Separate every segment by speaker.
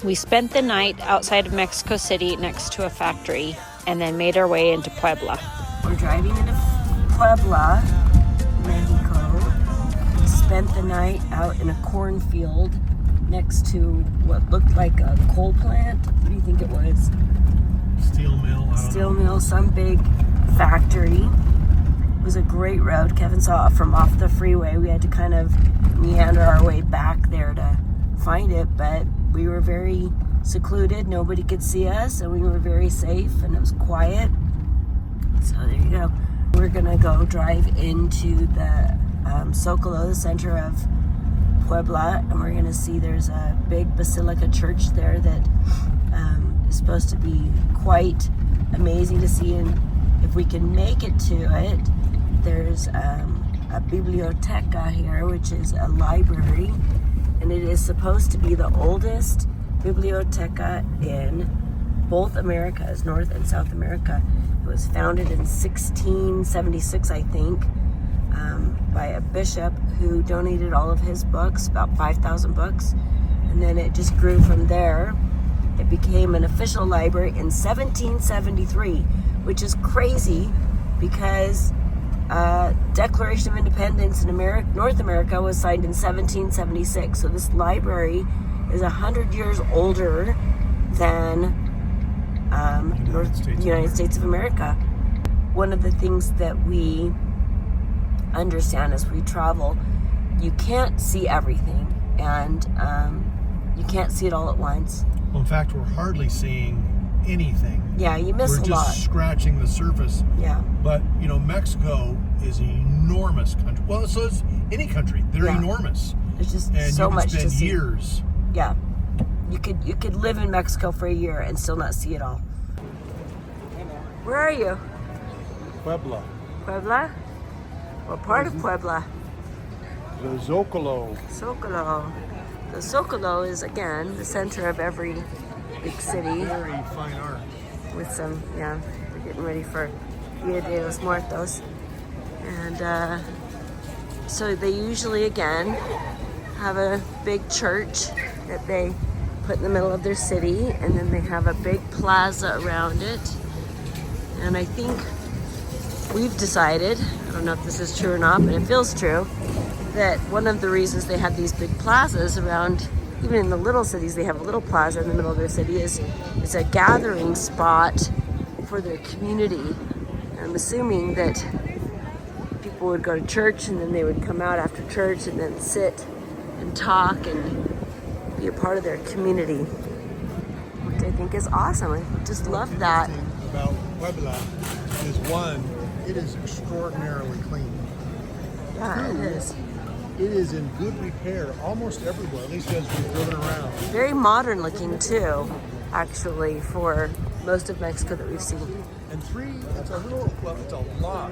Speaker 1: We spent the night outside of Mexico City next to a factory and then made our way into Puebla.
Speaker 2: We're driving into Puebla, Mexico. We spent the night out in a cornfield next to what looked like a coal plant. What do you think it was?
Speaker 3: Steel mill.
Speaker 2: Steel mill, some big factory. It was a great road. Kevin saw it from off the freeway. We had to kind of meander our way back there to find it, but we were very secluded. Nobody could see us, and we were very safe, and it was quiet. So there you go. We're gonna go drive into the Zocalo, the center of Puebla, and we're gonna see there's a big basilica church there that is supposed to be quite amazing to see, and if we can make it to it, there's a biblioteca here, which is a library, and it is supposed to be the oldest biblioteca in both Americas, North and South America. It was founded in 1676, I think, by a bishop who donated all of his books, about 5,000 books, and then it just grew from there. It became an official library in 1773, which is crazy because Declaration of Independence in North America was signed in 1776. So this library is 100 years older than United States of America. One of the things that we understand as we travel, you can't see everything, and you can't see it all at once.
Speaker 3: Well, in fact, we're hardly seeing anything.
Speaker 2: Yeah, you miss a lot.
Speaker 3: We're just scratching the surface.
Speaker 2: Yeah.
Speaker 3: But, Mexico is an enormous country. Well, so is any country. They're enormous.
Speaker 2: There's just
Speaker 3: and
Speaker 2: so much to see.
Speaker 3: And you can spend years.
Speaker 2: Yeah. You could live in Mexico for a year and still not see it all. Where are you?
Speaker 3: Puebla.
Speaker 2: Puebla? What part of Puebla?
Speaker 3: The Zocalo.
Speaker 2: Zocalo. The Zocalo is, again, the center of every big city.
Speaker 3: Very fine art.
Speaker 2: With some, we're getting ready for Dia de los Muertos. And so they usually, again, have a big church that they put in the middle of their city, and then they have a big plaza around it. And I think we've decided, I don't know if this is true or not, but it feels true, that one of the reasons they have these big plazas around, even in the little cities, they have a little plaza in the middle of their city, is a gathering spot for their community. I'm assuming that people would go to church and then they would come out after church and then sit and talk and be a part of their community, which I think is awesome. I just love that.
Speaker 3: The thing about Puebla is, one, it is extraordinarily clean.
Speaker 2: Yeah, it is.
Speaker 3: It is in good repair almost everywhere, at least as we've driven around.
Speaker 2: Very modern looking too, actually, for most of Mexico that we've seen.
Speaker 3: And three, it's a lot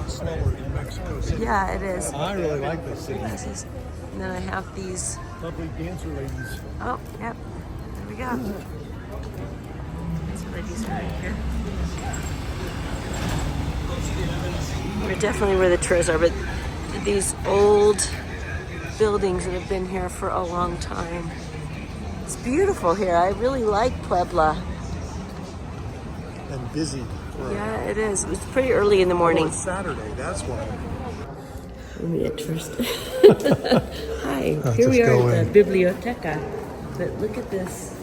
Speaker 3: slower than Mexico City.
Speaker 2: Yeah, it is.
Speaker 3: I really like this city.
Speaker 2: And then I have these.
Speaker 3: Lovely dancer ladies.
Speaker 2: Oh, yep. There we go. These ladies right here. We're definitely where the tourists are, but these old buildings that have been here for a long time. It's beautiful here. I really like Puebla.
Speaker 3: And busy.
Speaker 2: Yeah, it is. It's pretty early in the morning.
Speaker 3: Oh, it's Saturday, that's why.
Speaker 2: Let me at first. Hi,
Speaker 3: Let's
Speaker 2: here we
Speaker 3: just
Speaker 2: are
Speaker 3: go
Speaker 2: at
Speaker 3: in.
Speaker 2: the biblioteca. But look at this.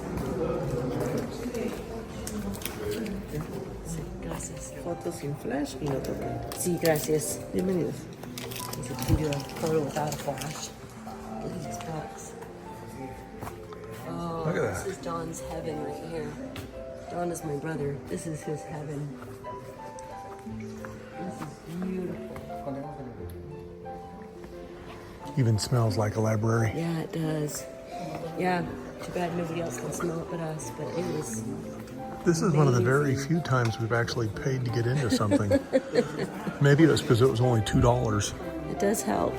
Speaker 2: Gracias.
Speaker 4: Fotos sin flash y no tocan.
Speaker 2: Sí, gracias.
Speaker 4: Bienvenidos.
Speaker 2: You can do a photo without a flash. Look at these books. Oh,
Speaker 3: Look at
Speaker 2: this
Speaker 3: that.
Speaker 2: is Don's heaven right here. Don is my brother. This is his heaven. This is beautiful.
Speaker 3: Even smells like a library.
Speaker 2: Yeah, it does. Yeah, too bad nobody else can smell it but us, but it is.
Speaker 3: This is one of the very few times we've actually paid to get into something. Maybe that's because it was only $2.
Speaker 2: It does help.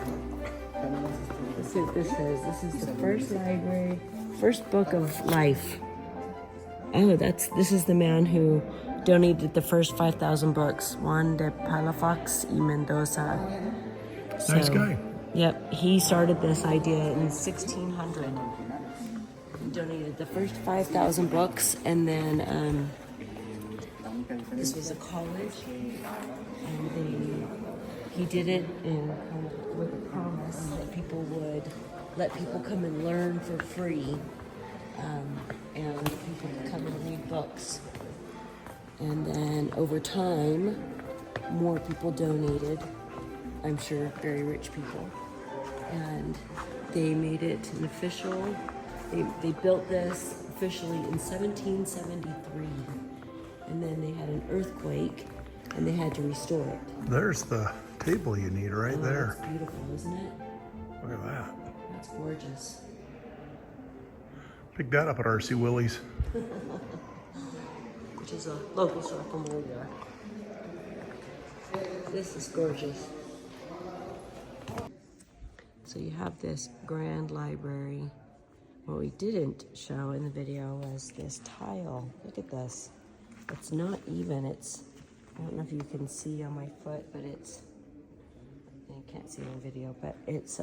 Speaker 2: Let's see what this says. This is the first library, first book of life. Oh, this is the man who donated the first 5,000 books. Juan de Palafox y Mendoza.
Speaker 3: Nice guy.
Speaker 2: Yep, he started this idea in 1600. donated the first 5,000 books, and then this was a college, and he did it in kind of with a promise that people would let people come and learn for free, and people would come and read books. And then over time, more people donated. I'm sure very rich people, and they made it an official. They built this officially in 1773, and then they had an earthquake, and they had to restore it.
Speaker 3: There's the table you need right there.
Speaker 2: It's beautiful, isn't it?
Speaker 3: Look at that.
Speaker 2: That's gorgeous.
Speaker 3: Pick that up at RC Willie's.
Speaker 2: Which is a local store from where we are. This is gorgeous. So you have this grand library. What we didn't show in the video was this tile. Look at this. It's not even. I don't know if you can see on my foot, but I can't see it in the video, but it's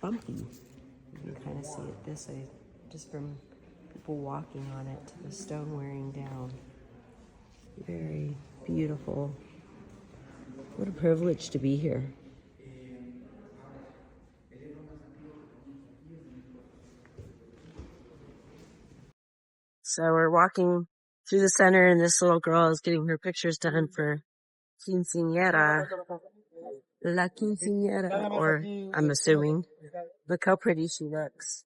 Speaker 2: bumpy. You can kind of see it this way, just from people walking on it, the stone wearing down. Very beautiful. What a privilege to be here. So we're walking through the center, and this little girl is getting her pictures done for quinceañera. La quinceañera, or I'm assuming. Look how pretty she looks.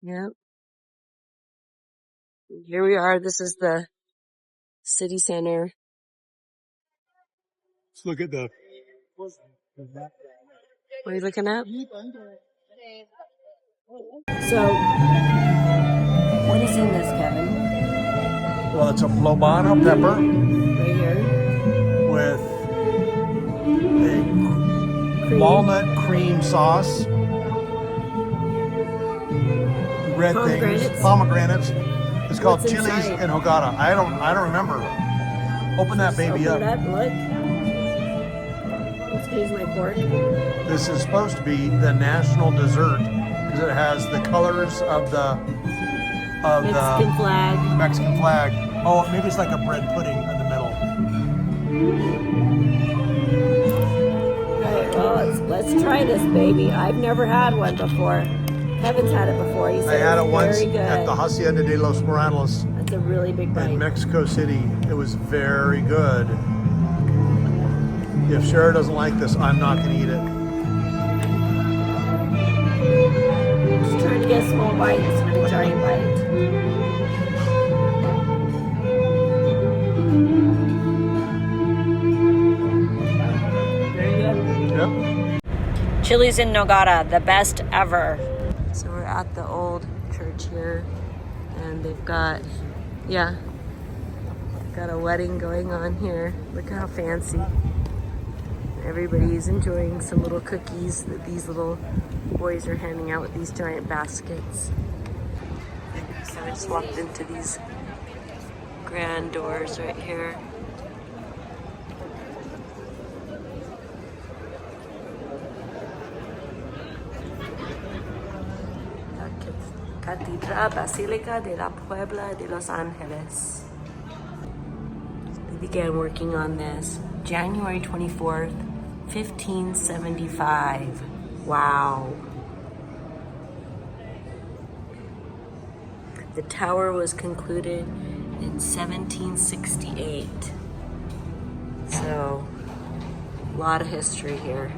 Speaker 2: Yep. Here we are. This is the city center.
Speaker 3: Let's look at the...
Speaker 2: What are you looking at? So, what is in this, Kevin?
Speaker 3: Well, it's a poblano pepper
Speaker 2: Right here.
Speaker 3: with a walnut cream sauce, red things, pomegranates. It's called
Speaker 2: What's
Speaker 3: chilies
Speaker 2: inside?
Speaker 3: and nogada. I don't remember. Open that baby
Speaker 2: Open
Speaker 3: up.
Speaker 2: it up, look. Excuse my fork.
Speaker 3: This is supposed to be the national dessert because it has the colors of the
Speaker 2: Mexican flag.
Speaker 3: Mexican flag. Oh, maybe it's like a bread pudding in the middle.
Speaker 2: Alright, well, let's try this, baby. I've never had one before. Kevin's had it before. He said
Speaker 3: I had it once
Speaker 2: very good.
Speaker 3: at the Hacienda de los Moranos
Speaker 2: That's a really big bite.
Speaker 3: in Mexico City. It was very good. If Shara doesn't like this, I'm not going to eat it.
Speaker 2: Just trying to get a small bite instead of a giant bite. Very good.
Speaker 3: Yep.
Speaker 1: Chili's in Nogada, the best ever.
Speaker 2: So we're at the old church here, and they've got, got a wedding going on here. Look how fancy. Everybody's enjoying some little cookies that these little boys are handing out with these giant baskets. So I just walked into these grand doors right here. Catedral Basilica de la Puebla de Los Angeles. They began working on this January 24th, 1575. Wow. The tower was concluded in 1768. So, a lot of history here.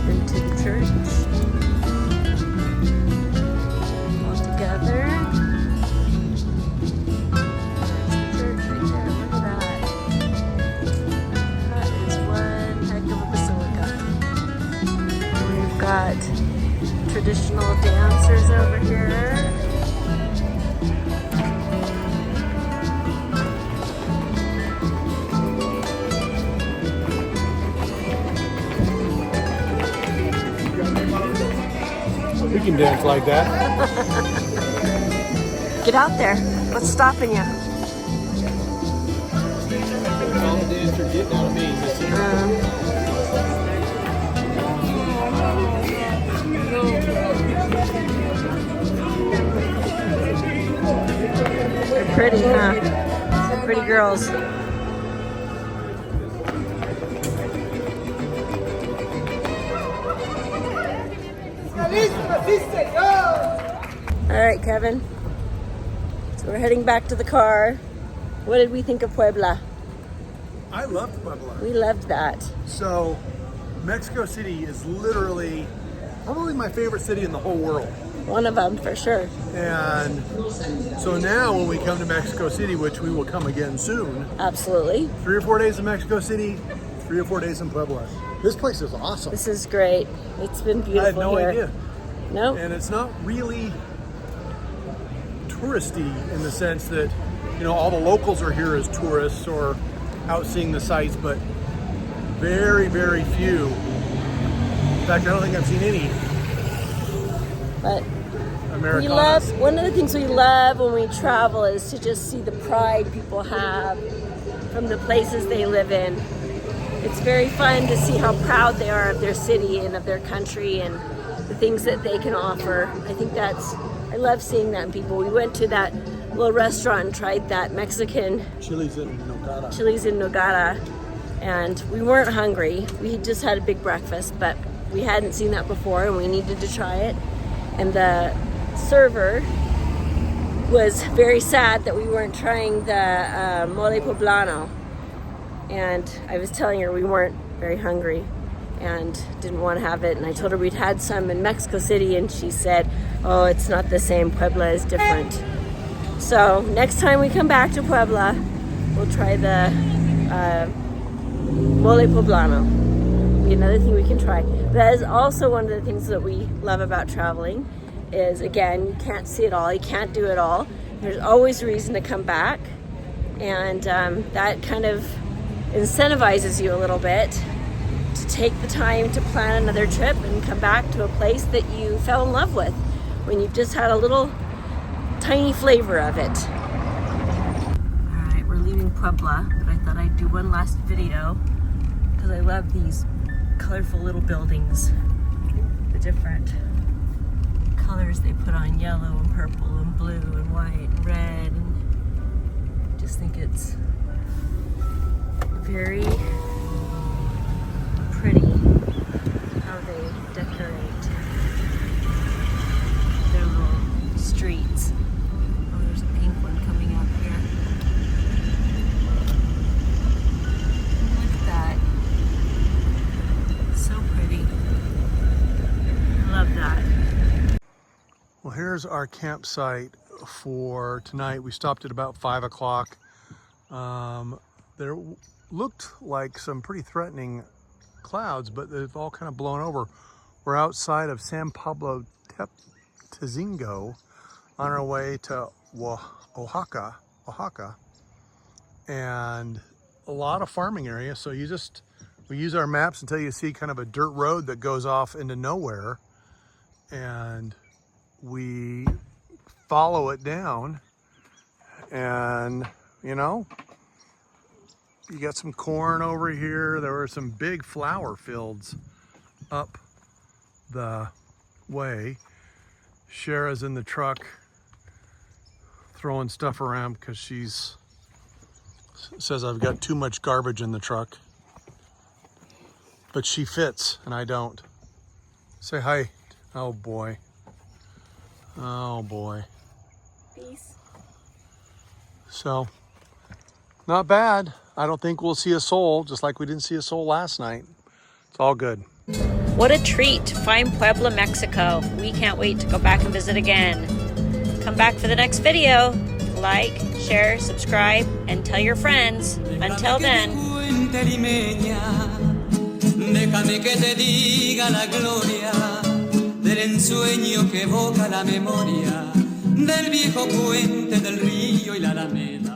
Speaker 2: Into the church all together. There's the church right there. Look at that. That is one heck of a basilica. We've got traditional dancers over here.
Speaker 3: can dance like that.
Speaker 2: Get out there. What's stopping you?
Speaker 3: All the dance are getting out of me.
Speaker 2: They're pretty, huh? They're pretty girls. All right, Kevin. So we're heading back to the car. What did we think of Puebla?
Speaker 3: I loved Puebla.
Speaker 2: We loved that.
Speaker 3: So, Mexico City is literally probably my favorite city in the whole world.
Speaker 2: One of them, for sure.
Speaker 3: And so now when we come to Mexico City, which we will come again soon,
Speaker 2: Absolutely.
Speaker 3: 3 or 4 days in Mexico City, 3 or 4 days in Puebla. This place is awesome.
Speaker 2: This is great. It's been beautiful
Speaker 3: I had no
Speaker 2: here.
Speaker 3: idea.
Speaker 2: No?
Speaker 3: And it's not really touristy in the sense that, you know, all the locals are here as tourists or out seeing the sights, but very, very few. In fact, I don't think I've seen any
Speaker 2: But
Speaker 3: Americanas.
Speaker 2: we love, one of the things we love when we travel is to just see the pride people have from the places they live in. It's very fun to see how proud they are of their city and of their country and the things that they can offer. I think I love seeing that in people. We went to that little restaurant and tried that Mexican
Speaker 3: Chili's in nogada.
Speaker 2: chilies in nogada, and we weren't hungry. We had just had a big breakfast, but we hadn't seen that before and we needed to try it. And the server was very sad that we weren't trying the mole poblano. And I was telling her we weren't very hungry and didn't want to have it. And I told her we'd had some in Mexico City, and she said, oh, it's not the same. Puebla is different. So next time we come back to Puebla, we'll try the mole poblano. Be another thing we can try. But that is also one of the things that we love about traveling is, again, you can't see it all, you can't do it all. There's always a reason to come back, and that kind of incentivizes you a little bit to take the time to plan another trip and come back to a place that you fell in love with when you've just had a little tiny flavor of it. All right, we're leaving Puebla, but I thought I'd do one last video because I love these colorful little buildings, the different colors they put on, yellow and purple and blue and white and red, and I just think it's very pretty how they decorate their little streets. Oh, there's a pink one coming up here. Look at that. So pretty. I love that.
Speaker 3: Well, here's our campsite for tonight. We stopped at about 5 o'clock. There looked like some pretty threatening clouds, but they've all kind of blown over. We're outside of San Pablo Tezingo on our way to Oaxaca, and a lot of farming area. So we use our maps until you see kind of a dirt road that goes off into nowhere, and we follow it down, and you know, you got some corn over here. There were some big flower fields up the way. Shara's in the truck throwing stuff around because she's says I've got too much garbage in the truck, but she fits and I don't. Say hi. Oh boy. Oh boy.
Speaker 2: Peace.
Speaker 3: So, not bad. I don't think we'll see a soul, just like we didn't see a soul last night. It's all good.
Speaker 1: What a treat to find Puebla, Mexico. We can't wait to go back and visit again. Come back for the next video. Like, share, subscribe, and tell your friends. Until then.
Speaker 5: Déjame que te diga la gloria del ensueño que evoca la memoria del viejo puente del río y la alameda.